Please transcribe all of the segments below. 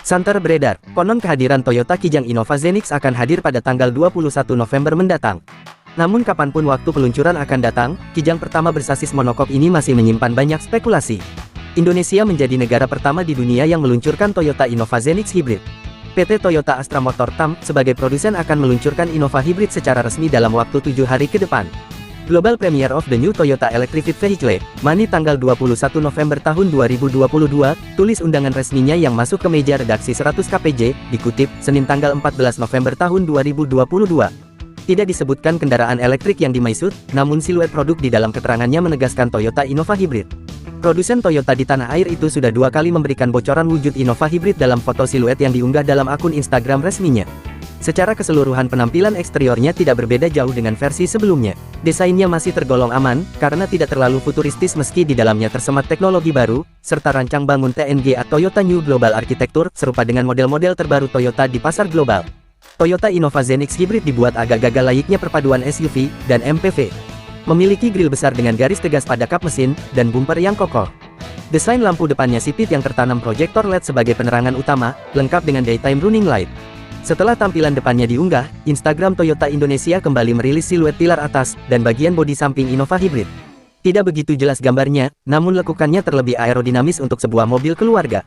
Santer beredar, konon kehadiran Toyota Kijang Innova Zenix akan hadir pada tanggal 21 November mendatang. Namun kapanpun waktu peluncuran akan datang, Kijang pertama bersasis monokok ini masih menyimpan banyak spekulasi. Indonesia menjadi negara pertama di dunia yang meluncurkan Toyota Innova Zenix Hybrid. PT Toyota Astra Motor TAM, sebagai produsen akan meluncurkan Innova Hybrid secara resmi dalam waktu 7 hari ke depan. Global Premiere of the New Toyota Electrified Vehicle, Mani tanggal 21 November tahun 2022, tulis undangan resminya yang masuk ke meja redaksi 100 KPJ, dikutip, Senin tanggal 14 November tahun 2022. Tidak disebutkan kendaraan elektrik yang dimaksud, namun siluet produk di dalam keterangannya menegaskan Toyota Innova Hybrid. Produsen Toyota di tanah air itu sudah 2 kali memberikan bocoran wujud Innova Hybrid dalam foto siluet yang diunggah dalam akun Instagram resminya. Secara keseluruhan penampilan eksteriornya tidak berbeda jauh dengan versi sebelumnya. Desainnya masih tergolong aman, karena tidak terlalu futuristis meski di dalamnya tersemat teknologi baru, serta rancang bangun TNG atau Toyota New Global Architecture, serupa dengan model-model terbaru Toyota di pasar global. Toyota Innova Zenix Hybrid dibuat agak gagah layaknya perpaduan SUV dan MPV. Memiliki grill besar dengan garis tegas pada kap mesin, dan bumper yang kokoh. Desain lampu depannya sipit yang tertanam proyektor LED sebagai penerangan utama, lengkap dengan daytime running light. Setelah tampilan depannya diunggah, Instagram Toyota Indonesia kembali merilis siluet pilar atas, dan bagian bodi samping Innova Hybrid. Tidak begitu jelas gambarnya, namun lekukannya terlebih aerodinamis untuk sebuah mobil keluarga.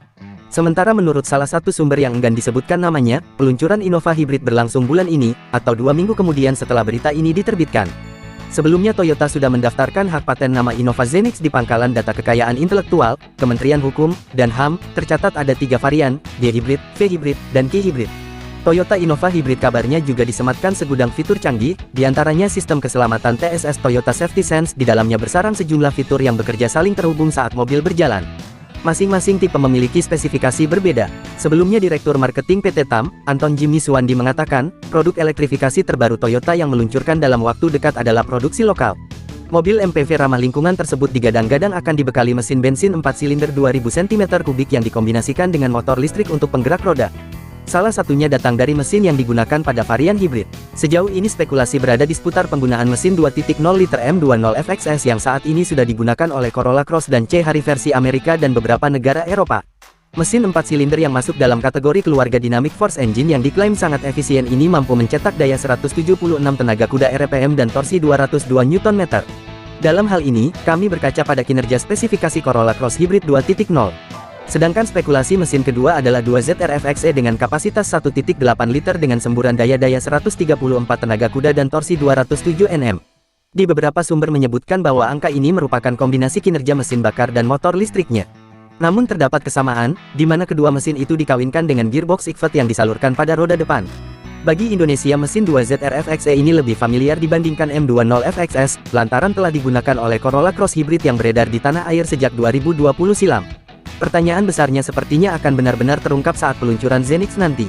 Sementara menurut salah satu sumber yang enggan disebutkan namanya, peluncuran Innova Hybrid berlangsung bulan ini, atau 2 minggu kemudian setelah berita ini diterbitkan. Sebelumnya Toyota sudah mendaftarkan hak paten nama Innova Zenix di Pangkalan Data Kekayaan Intelektual, Kementerian Hukum, dan HAM. Tercatat ada 3 varian, D Hybrid, V Hybrid, dan Q Hybrid. Toyota Innova Hybrid kabarnya juga disematkan segudang fitur canggih, diantaranya sistem keselamatan TSS Toyota Safety Sense. Di dalamnya bersarang sejumlah fitur yang bekerja saling terhubung saat mobil berjalan. Masing-masing tipe memiliki spesifikasi berbeda. Sebelumnya Direktur Marketing PT TAM, Anton Jimmy Suwandi mengatakan, produk elektrifikasi terbaru Toyota yang meluncurkan dalam waktu dekat adalah produksi lokal. Mobil MPV ramah lingkungan tersebut digadang-gadang akan dibekali mesin bensin 4 silinder 2000 cm3 yang dikombinasikan dengan motor listrik untuk penggerak roda. Salah satunya datang dari mesin yang digunakan pada varian hibrid. Sejauh ini spekulasi berada di seputar penggunaan mesin 2.0 liter M20 FXS yang saat ini sudah digunakan oleh Corolla Cross dan C-Harry versi Amerika dan beberapa negara Eropa. Mesin 4 silinder yang masuk dalam kategori keluarga Dynamic Force Engine yang diklaim sangat efisien ini mampu mencetak daya 176 tenaga kuda RPM dan torsi 202 Nm. Dalam hal ini, kami berkaca pada kinerja spesifikasi Corolla Cross Hybrid 2.0. Sedangkan spekulasi mesin kedua adalah 2ZR FXE dengan kapasitas 1.8 liter dengan semburan daya 134 tenaga kuda dan torsi 207 Nm. Di beberapa sumber menyebutkan bahwa angka ini merupakan kombinasi kinerja mesin bakar dan motor listriknya. Namun terdapat kesamaan, di mana kedua mesin itu dikawinkan dengan gearbox ICVT yang disalurkan pada roda depan. Bagi Indonesia mesin 2ZR FXE ini lebih familiar dibandingkan M20 FXS, lantaran telah digunakan oleh Corolla Cross Hybrid yang beredar di tanah air sejak 2020 silam. Pertanyaan besarnya sepertinya akan benar-benar terungkap saat peluncuran Zenix nanti.